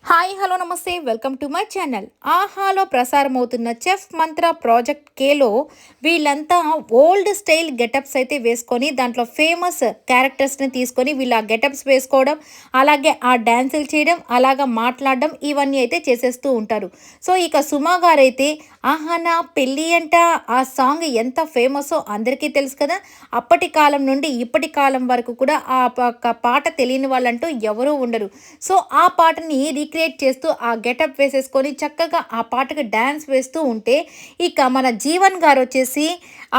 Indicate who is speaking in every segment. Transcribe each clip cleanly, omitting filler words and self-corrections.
Speaker 1: Hi hello నమస్తే welcome to my channel. ఆహాలో ప్రసారమవుతున్న chef మంత్ర project Khelo వీళ్ళంతా ఓల్డ్ స్టైల్ గెటప్స్ అయితే వేసుకొని దాంట్లో ఫేమస్ క్యారెక్టర్స్ని తీసుకొని వీళ్ళు ఆ గెటప్స్ వేసుకోవడం, అలాగే ఆ డ్యాన్సులు చేయడం, అలాగా మాట్లాడడం ఇవన్నీ అయితే చేసేస్తూ ఉంటారు. సో ఇక సుమా గారైతే ఆహా నా పెళ్ళి అంట ఆ సాంగ్ ఎంత ఫేమసో అందరికీ తెలుసు కదా. అప్పటి కాలం నుండి ఇప్పటి కాలం వరకు కూడా పాట తెలియని వాళ్ళంటూ ఎవరూ ఉండరు. సో ఆ పాటని రీక్రియేట్ చేస్తూ ఆ గెటప్ వేసేసుకొని చక్కగా ఆ పాటకి డ్యాన్స్ వేస్తూ ఉంటే ఇక మన జీవన్ గారు వచ్చేసి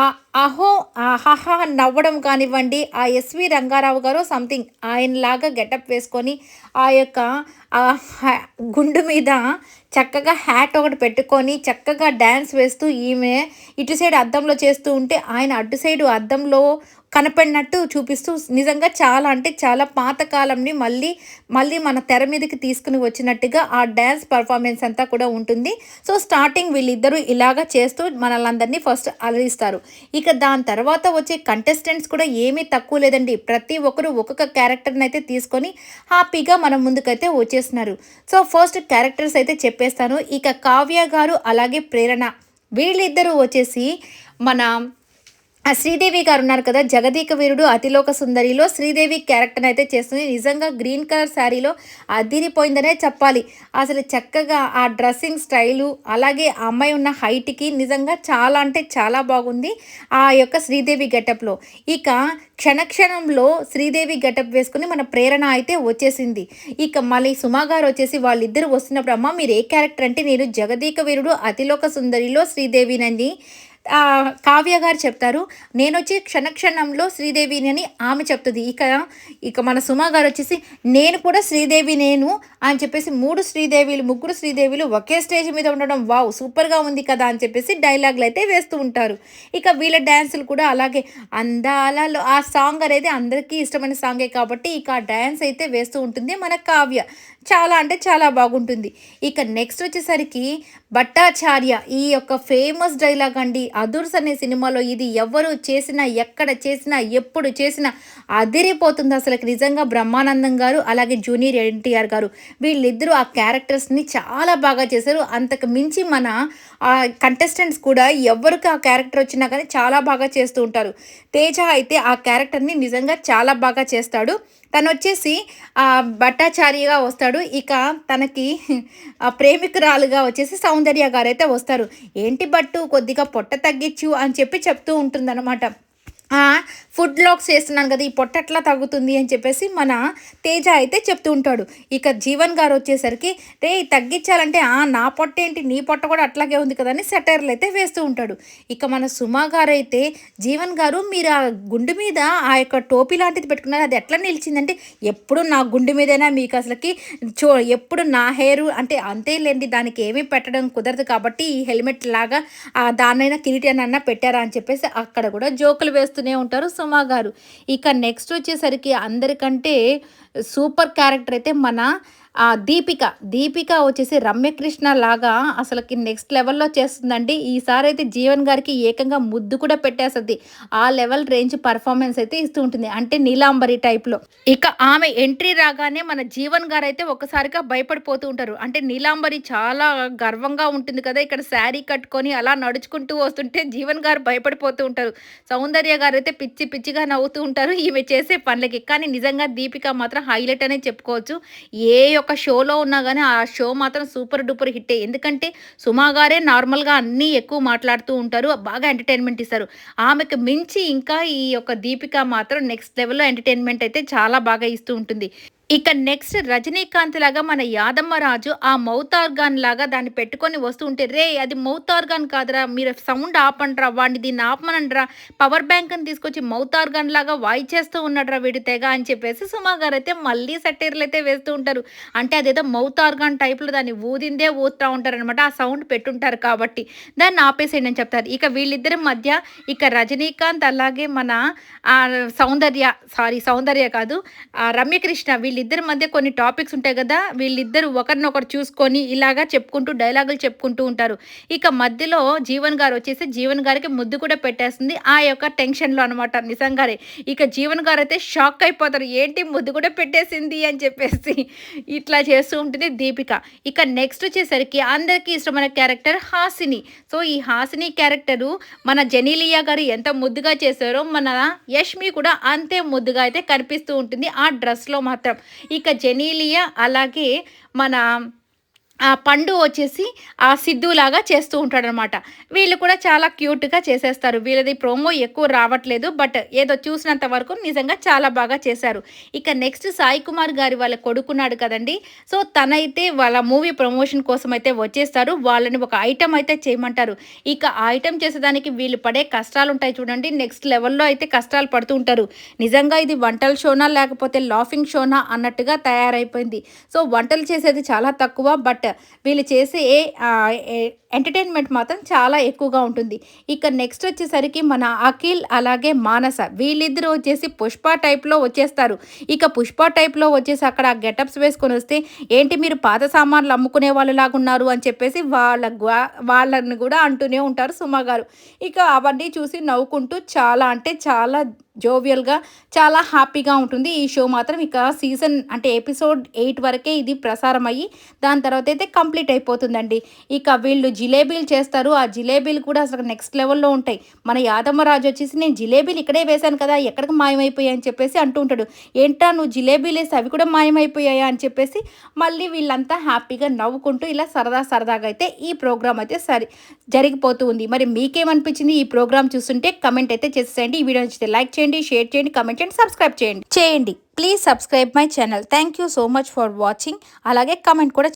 Speaker 1: ఆ అహో ఆహాహా నవ్వడం కానివ్వండి, ఆ ఎస్వి రంగారావు గారు సంథింగ్ ఆయనలాగా గెటప్ వేసుకొని ఆ యొక్క ఆ గుండు మీద చక్కగా హ్యాట్ ఒకటి పెట్టుకొని చక్కగా డ్యాన్స్ వేస్తూ ఈమె ఇటు సైడ్ అద్దంలో చేస్తూ ఉంటే ఆయన అటు సైడు అద్దంలో కనపడినట్టు చూపిస్తూ నిజంగా చాలా అంటే చాలా పాతకాలంని మళ్ళీ మళ్ళీ మన తెర మీదకి తీసుకుని వచ్చినట్టుగా ఆ డ్యాన్స్ పర్ఫార్మెన్స్ అంతా కూడా ఉంటుంది. సో స్టార్టింగ్ వీళ్ళిద్దరూ ఇలాగా చేస్తూ మనల్ని ఫస్ట్ అలరిస్తారు. ఇక దాని తర్వాత వచ్చే కంటెస్టెంట్స్ కూడా ఏమీ తక్కువ లేదండి. ప్రతి ఒక్కరు ఒక్కొక్క క్యారెక్టర్ని అయితే తీసుకొని హ్యాపీగా మన ముందుకైతే వచ్చేస్తున్నారు. సో ఫస్ట్ క్యారెక్టర్స్ అయితే చెప్పేస్తాను. ఇక కావ్య గారు అలాగే ప్రేరణ వీళ్ళిద్దరూ వచ్చేసి మన శ్రీదేవి గారు ఉన్నారు కదా, జగదీక వీరుడు అతిలోక సుందరిలో శ్రీదేవి క్యారెక్టర్ అయితే చేస్తుంది. నిజంగా గ్రీన్ కలర్ శారీలో అదిరిపోయిందనే చెప్పాలి. అసలు చక్కగా ఆ డ్రెస్సింగ్ స్టైలు అలాగే ఆ అమ్మాయి ఉన్న హైట్కి నిజంగా చాలా అంటే చాలా బాగుంది ఆ యొక్క శ్రీదేవి గెటప్లో. ఇక క్షణక్షణంలో శ్రీదేవి గెటప్ వేసుకుని మన ప్రేరణ అయితే వచ్చేసింది. ఇక మళ్ళీ సుమా గారు వచ్చేసి వాళ్ళిద్దరు వస్తున్నప్పుడు అమ్మ మీరు ఏ క్యారెక్టర్ అంటే నేను జగదీక వీరుడు అతిలోక సుందరిలో శ్రీదేవినని కావ్య గారు చెప్తారు. నేనొచ్చి క్షణక్షణంలో శ్రీదేవిని అని ఆమె చెప్తుంది. ఇక ఇక మన సుమా గారు వచ్చేసి నేను కూడా శ్రీదేవి నేను అని చెప్పేసి ముగ్గురు శ్రీదేవిలు ఒకే స్టేజ్ మీద ఉండడం వావ్ సూపర్గా ఉంది కదా అని చెప్పేసి డైలాగులు అయితే వేస్తూ ఉంటారు. ఇక వీళ్ళ డ్యాన్సులు కూడా అలాగే అందాలలో ఆ సాంగ్ అనేది అందరికీ ఇష్టమైన సాంగే కాబట్టి ఇక ఆ డ్యాన్స్ అయితే వేస్తూ ఉంటుంది మన కావ్య. చాలా అంటే చాలా బాగుంటుంది. ఇక నెక్స్ట్ వచ్చేసరికి భట్టాచార్య ఈ యొక్క ఫేమస్ డైలాగ్ అండి. అదుర్స్ అనే సినిమాలో ఇది ఎవరు చేసినా ఎక్కడ చేసినా ఎప్పుడు చేసినా అదిరిపోతుంది. అసలు నిజంగా బ్రహ్మానందం గారు అలాగే జూనియర్ ఎన్టీఆర్ గారు వీళ్ళిద్దరూ ఆ క్యారెక్టర్స్ని చాలా బాగా చేశారు. అంతకు మించి మన కంటెస్టెంట్స్ కూడా ఎవరికి ఆ క్యారెక్టర్ వచ్చినా కానీ చాలా బాగా చేస్తూ ఉంటారు. తేజ అయితే ఆ క్యారెక్టర్ని నిజంగా చాలా బాగా చేస్తాడు. తను వచ్చేసి భట్టాచార్యగా వస్తాడు. ఇక తనకి ప్రేమికురాలుగా వచ్చేసి సౌందర్య గారైతే వస్తారు. ఏంటి బట్టు కొద్దిగా పొట్ట తగ్గించు అని చెప్పి చెప్తూ ఉంటుందన్నమాట. ఫుడ్ లాక్స్ చేస్తున్నాను కదా ఈ పొట్ట ఎట్లా తగ్గుతుంది అని చెప్పేసి మన తేజ అయితే చెప్తూ ఉంటాడు. ఇక జీవన్ గారు వచ్చేసరికి రే తగ్గించాలంటే నా పొట్ట ఏంటి నీ పొట్ట కూడా అట్లాగే ఉంది కదా అని సెటైర్లు అయితే వేస్తూ ఉంటాడు. ఇక మన సుమా గారు అయితే జీవన్ గారు మీరు ఆ గుండు మీద ఆ యొక్క టోపీ లాంటిది పెట్టుకున్నారు అది ఎట్లా నిలిచిందంటే ఎప్పుడు నా గుండు మీదైనా మీకు అసలుకి ఎప్పుడు నా హెయిర్ అంటే అంతేలేండి దానికి ఏమీ పెట్టడం కుదరదు కాబట్టి ఈ హెల్మెట్ లాగా దాన్నైనా కిరీటానన్నా పెట్టారా అని చెప్పేసి అక్కడ కూడా జోకులు వేస్తూనే ఉంటారు సుమా గారు. ఇక నెక్స్ట్ వచ్చేసరికి అందరికంటే సూపర్ క్యారెక్టర్ అయితే మన దీపిక వచ్చేసి రమ్యకృష్ణ లాగా అసలుకి నెక్స్ట్ లెవెల్లో చేస్తుందండి. ఈసారి అయితే జీవన్ గారికి ఏకంగా ముద్దు కూడా పెట్టేస్తుంది. ఆ లెవెల్ రేంజ్ పర్ఫార్మెన్స్ అయితే ఇస్తూ ఉంటుంది. అంటే నీలాంబరి టైప్లో. ఇక ఆమె ఎంట్రీ రాగానే మన జీవన్ గారు అయితే ఒకసారిగా భయపడిపోతూ ఉంటారు. అంటే నీలాంబరి చాలా గర్వంగా ఉంటుంది కదా, ఇక్కడ శారీ కట్టుకొని అలా నడుచుకుంటూ వస్తుంటే జీవన్ గారు భయపడిపోతూ ఉంటారు. సౌందర్య గారు అయితే పిచ్చి పిచ్చిగా నవ్వుతూ ఉంటారు ఈమె చేసే పనులకి. కానీ నిజంగా దీపిక మాత్రం హైలైట్ అనే చెప్పుకోవచ్చు. ఏ ఒక షోలో ఉన్నా కానీ ఆ షో మాత్రం సూపర్ డూపర్ హిట్టే. ఎందుకంటే సుమా గారే నార్మల్గా అన్నీ ఎక్కువ మాట్లాడుతూ ఉంటారు, బాగా ఎంటర్టైన్మెంట్ ఇస్తారు. ఆమెకు మించి ఇంకా ఈ యొక్క దీపిక మాత్రం నెక్స్ట్ లెవెల్లో ఎంటర్టైన్మెంట్ అయితే చాలా బాగా ఇస్తూ ఉంటుంది. ఇక నెక్స్ట్ రజనీకాంత్ లాగా మన యాదమ్మ రాజు ఆ మౌత్ ఆర్గాన్ లాగా దాన్ని పెట్టుకొని వస్తూ ఉంటే రే అది మౌత్ ఆర్గాన్ కాదురా మీరు సౌండ్ ఆపండ్రా వాడిని దీన్ని ఆపమనండ్రా పవర్ బ్యాంక్ అని తీసుకొచ్చి మౌత్ ఆర్గాన్ లాగా వాయిచేస్తూ ఉన్నాడురా వీడి తెగ అని చెప్పేసి సుమా గారు అయితే మళ్ళీ సెటైర్లు అయితే వేస్తూ ఉంటారు. అంటే అదేదో మౌత్ ఆర్గాన్ టైప్లో దాన్ని ఊదిందే ఊదుతూ ఉంటారు అనమాట. ఆ సౌండ్ పెట్టుంటారు కాబట్టి దాన్ని ఆపేసేయండి అని చెప్తారు. ఇక వీళ్ళిద్దరి మధ్య ఇక రజనీకాంత్ అలాగే మన సౌందర్య కాదు రమ్యకృష్ణ వీళ్ళిద్దరి మధ్య కొన్ని టాపిక్స్ ఉంటాయి కదా! వీళ్ళిద్దరూ ఒకరినొకరు చూసుకొని ఇలాగా చెప్పుకుంటూ డైలాగులు చెప్పుకుంటూ ఉంటారు. ఇక మధ్యలో జీవన్ గారొచ్చేసి జీవన్ గారికి ముద్దు కూడా పెట్టేస్తుంది. ఆ యొక్క టెన్షన్‌లో అనమాట నిజంగానే. ఇక జీవన్ గారైతే షాక్ అయిపోతారు. ఏంటి ముద్దు కూడా పెట్టేసింది అని చెప్పేసి. ఇట్లా చేస్తూ ఉంటుంది దీపిక. ఇక నెక్స్ట్ వచ్చేసరికి అందరికీ ఇష్టమైన క్యారెక్టర్ హాసిని. సో, ఈ హాసిని క్యారెక్టరు మన జెనీలియా గారు ఎంత ముద్దుగా చేశారో మన యష్మి కూడా అంతే ముద్దుగా అయితే కనిపిస్తూ ఉంటుంది ఆ డ్రెస్‌లో మాత్రం. ఇక జెనీలియా అలాగే మన ఆ పండు వచ్చేసి ఆ సిద్ధులాగా చేస్తూ ఉంటాడనమాట. వీళ్ళు కూడా చాలా క్యూట్‌గా చేసేస్తారు. వీళ్ళది ప్రోమో ఎక్కువ రావట్లేదు. బట్ ఏదో చూసినంత వరకు నిజంగా చాలా బాగా చేశారు. ఇక నెక్స్ట్ సాయి కుమార్ గారి వాళ్ళ కొడుకున్నాడు కదండీ! సో, తనైతే వాళ్ళ మూవీ ప్రమోషన్ కోసం అయితే వచ్చేస్తారు. వాళ్ళని ఒక ఐటెమ్ అయితే చేయమంటారు. ఇక ఆ ఐటెమ్ చేసేదానికి వీళ్ళు పడే కష్టాలుంటాయి చూడండి. నెక్స్ట్ లెవెల్‌లో అయితే కష్టాలు పడుతూ ఉంటారు. నిజంగా ఇది వంటల షోనా లేకపోతే లాఫింగ్ షోనా అన్నట్టుగా తయారైపోయింది. సో, వంటలు చేసేది చాలా తక్కువ. బట్ వీళ్ళు చేసే ఎంటర్టైన్మెంట్ మాత్రం చాలా ఎక్కువగా ఉంటుంది. ఇక నెక్స్ట్ వచ్చేసరికి మన అఖిల్ అలాగే మానస వీళ్ళిద్దరూ వచ్చేసి పుష్ప టైప్‌లో వచ్చేస్తారు. ఇక పుష్ప టైప్‌లో వచ్చేసి అక్కడ గెటప్స్ వేసుకొని వస్తే ఏంటి మీరు పాత సామాన్లు అమ్ముకునే వాళ్ళలాగా ఉన్నారు అని చెప్పేసి వాళ్ళని కూడా అంటూనే ఉంటారు సుమ గారు. ఇక అవన్నీ చూసి నవ్వుకుంటూ చాలా అంటే చాలా జోవియల్‌గా చాలా హ్యాపీగా ఉంటుంది ఈ షో మాత్రం. ఇక సీజన్ అంటే ఎపిసోడ్ 8 వరకే ఇది ప్రసారం అయ్యి దాని తర్వాత అయితే కంప్లీట్ అయిపోతుందండి. ఇక వీళ్ళు జిలేబీలు చేస్తారు. ఆ జిలేబీలు కూడా అసలు నెక్స్ట్ లెవెల్‌లో ఉంటాయి. మన యాదమ్మరాజు వచ్చేసి నేను జిలేబీలు ఇక్కడే వేశాను కదా! ఎక్కడికి మాయమైపోయాయి అని చెప్పేసి అంటూ ఉంటాడు. ఏంటా నువ్వు జిలేబీలేసి అవి కూడా మాయమైపోయాయా అని చెప్పేసి మళ్ళీ వీళ్ళంతా హ్యాపీగా నవ్వుకుంటూ ఇలా సరదాగా అయితే ఈ ప్రోగ్రామ్ అయితే జరిగిపోతూ ఉంది. మరి మీకేమనిపించింది ఈ ప్రోగ్రామ్ చూస్తుంటే కమెంట్ అయితే చేసేయండి. ఈ వీడియో నచ్చితే లైక్ చేయండి, షేర్ చేయండి, కమెంట్ చేయండి, సబ్స్క్రైబ్ చేయండి. Please subscribe my channel. Thank you so much for watching. అలాగే కమెంట్ కూడా